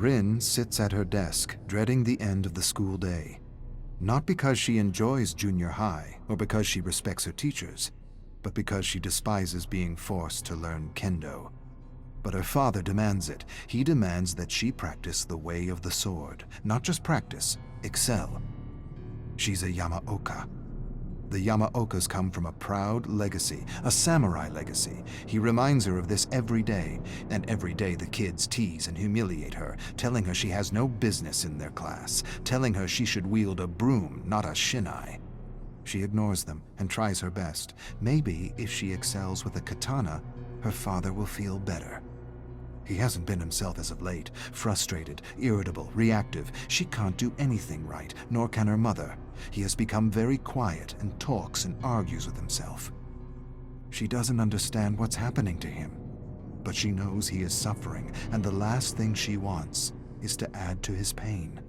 Rin sits at her desk, dreading the end of the school day. Not because she enjoys junior high or because she respects her teachers, but because she despises being forced to learn kendo. But her father demands it. He demands that she practice the way of the sword. Not just practice, excel. She's a yamaoka. The yamaokas come from a proud legacy, a samurai legacy. He reminds her of this every day, and every day the kids tease and humiliate her, telling her she has no business in their class, telling her she should wield a broom, not a shinai. She ignores them and tries her best. Maybe if she excels with a katana, her father will feel better. He hasn't been himself as of late, frustrated, irritable, reactive. She can't do anything right, nor can her mother. He has become very quiet and talks and argues with himself. She doesn't understand what's happening to him, but she knows he is suffering, and the last thing she wants is to add to his pain.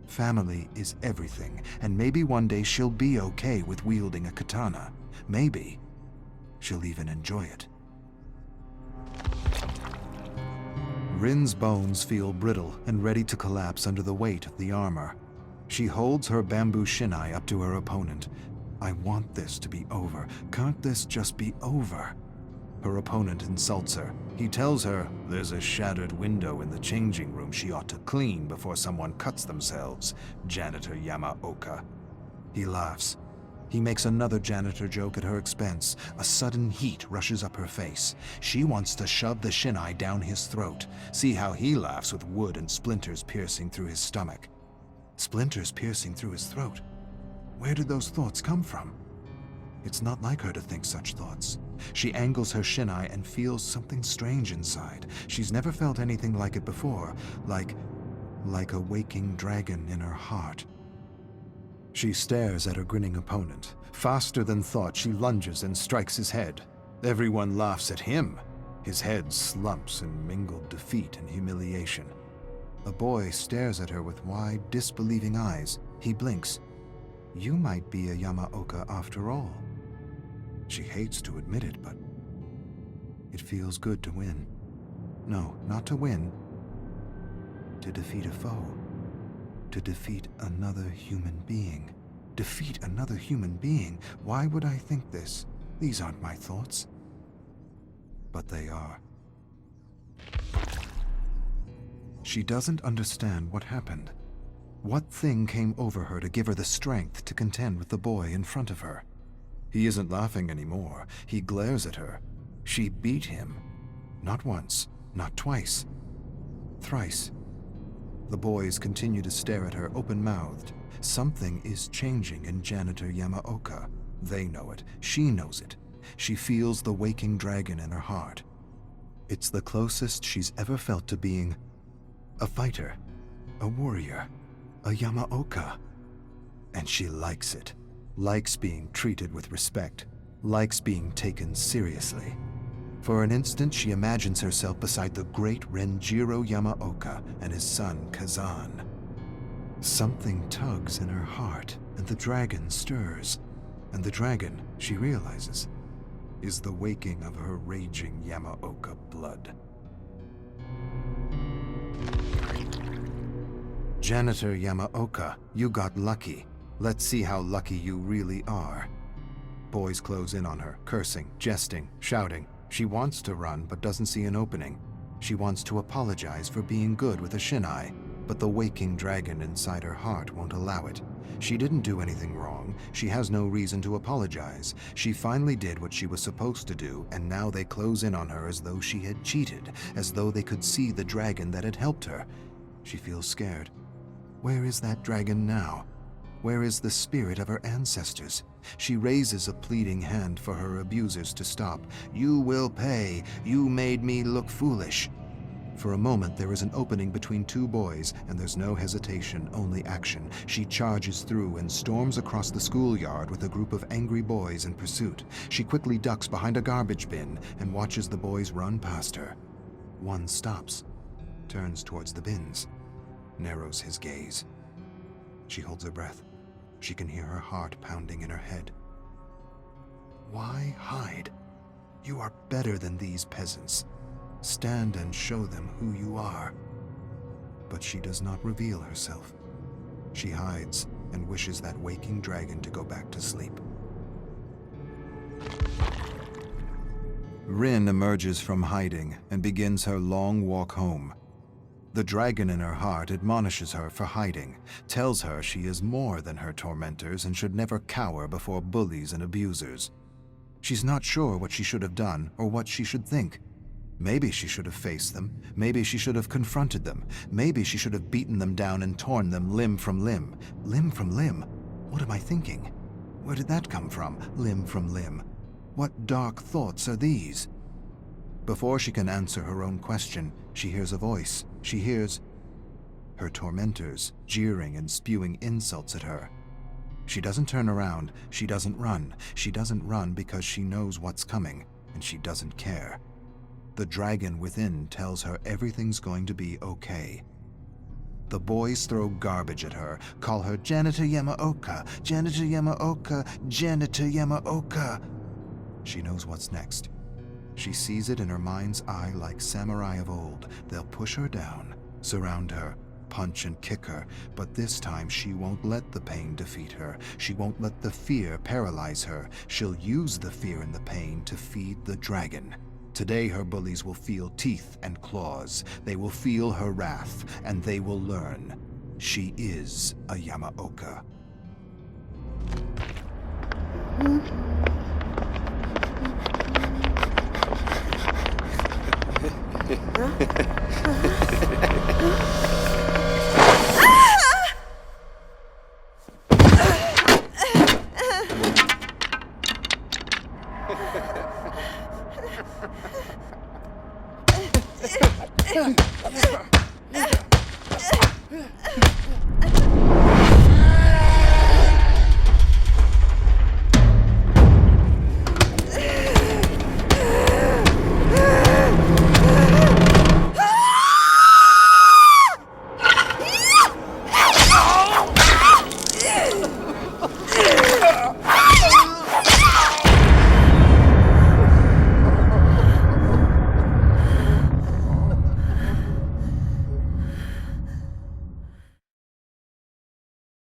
Family is everything, and maybe one day she'll be okay with wielding a katana. Maybe she'll even enjoy it. Rin's bones feel brittle and ready to collapse under the weight of the armor. She holds her bamboo shinai up to her opponent. I want this to be over. Can't this just be over? Her opponent insults her. He tells her there's a shattered window in the changing room she ought to clean before someone cuts themselves, Janitor Yamaoka. He laughs. He makes another janitor joke at her expense. A sudden heat rushes up her face. She wants to shove the shinai down his throat. See how he laughs with wood and splinters piercing through his stomach. Splinters piercing through his throat. Where did those thoughts come from? It's not like her to think such thoughts. She angles her shinai and feels something strange inside. She's never felt anything like it before, like a waking dragon in her heart. She stares at her grinning opponent. Faster than thought, she lunges and strikes his head. Everyone laughs at him. His head slumps in mingled defeat and humiliation. A boy stares at her with wide, disbelieving eyes. He blinks. You might be a yamaoka after all. She hates to admit it, but it feels good to win. No, not to win. To defeat a foe. To defeat another human being. Defeat another human being? Why would I think this? These aren't my thoughts. But they are. She doesn't understand what happened. What thing came over her to give her the strength to contend with the boy in front of her? He isn't laughing anymore. He glares at her. She beat him. Not once, not twice. Thrice. The boys continue to stare at her open-mouthed. Something is changing in Janitor Yamaoka. They know it. She knows it. She feels the waking dragon in her heart. It's the closest she's ever felt to being a fighter, a warrior, a yamaoka. And she likes it. Likes being treated with respect. Likes being taken seriously. For an instant, she imagines herself beside the great Renjiro Yamaoka and his son, Kazan. Something tugs in her heart, and the dragon stirs. And the dragon, she realizes, is the waking of her raging Yamaoka blood. Janitor Yamaoka, you got lucky. Let's see how lucky you really are. Boys close in on her, cursing, jesting, shouting. She wants to run, but doesn't see an opening. She wants to apologize for being good with a shinai, but the waking dragon inside her heart won't allow it. She didn't do anything wrong. She has no reason to apologize. She finally did what she was supposed to do, and now they close in on her as though she had cheated, as though they could see the dragon that had helped her. She feels scared. Where is that dragon now? Where is the spirit of her ancestors? She raises a pleading hand for her abusers to stop. You will pay. You made me look foolish. For a moment, there is an opening between two boys, and there's no hesitation, only action. She charges through and storms across the schoolyard with a group of angry boys in pursuit. She quickly ducks behind a garbage bin and watches the boys run past her. One stops, turns towards the bins, narrows his gaze. She holds her breath. She can hear her heart pounding in her head. Why hide? You are better than these peasants. Stand and show them who you are. but she does not reveal herself. She hides and wishes that waking dragon to go back to sleep. Rin emerges from hiding and begins her long walk home. The dragon in her heart admonishes her for hiding, tells her she is more than her tormentors and should never cower before bullies and abusers. She's not sure what she should have done or what she should think. Maybe she should have faced them. Maybe she should have confronted them. Maybe she should have beaten them down and torn them limb from limb. Limb from limb? What am I thinking? Where did that come from? Limb from limb. What dark thoughts are these? Before she can answer her own question, she hears a voice. She hears her tormentors jeering and spewing insults at her. She doesn't turn around. She doesn't run. She doesn't run because she knows what's coming, and she doesn't care. The dragon within tells her everything's going to be okay. The boys throw garbage at her, call her Janitor Yamaoka, Janitor Yamaoka, Janitor Yamaoka. She knows what's next. She sees it in her mind's eye like samurai of old. They'll push her down, surround her, punch and kick her, but this time she won't let the pain defeat her. She won't let the fear paralyze her. She'll use the fear and the pain to feed the dragon. Today her bullies will feel teeth and claws. They will feel her wrath, and they will learn she is a Yamaoka.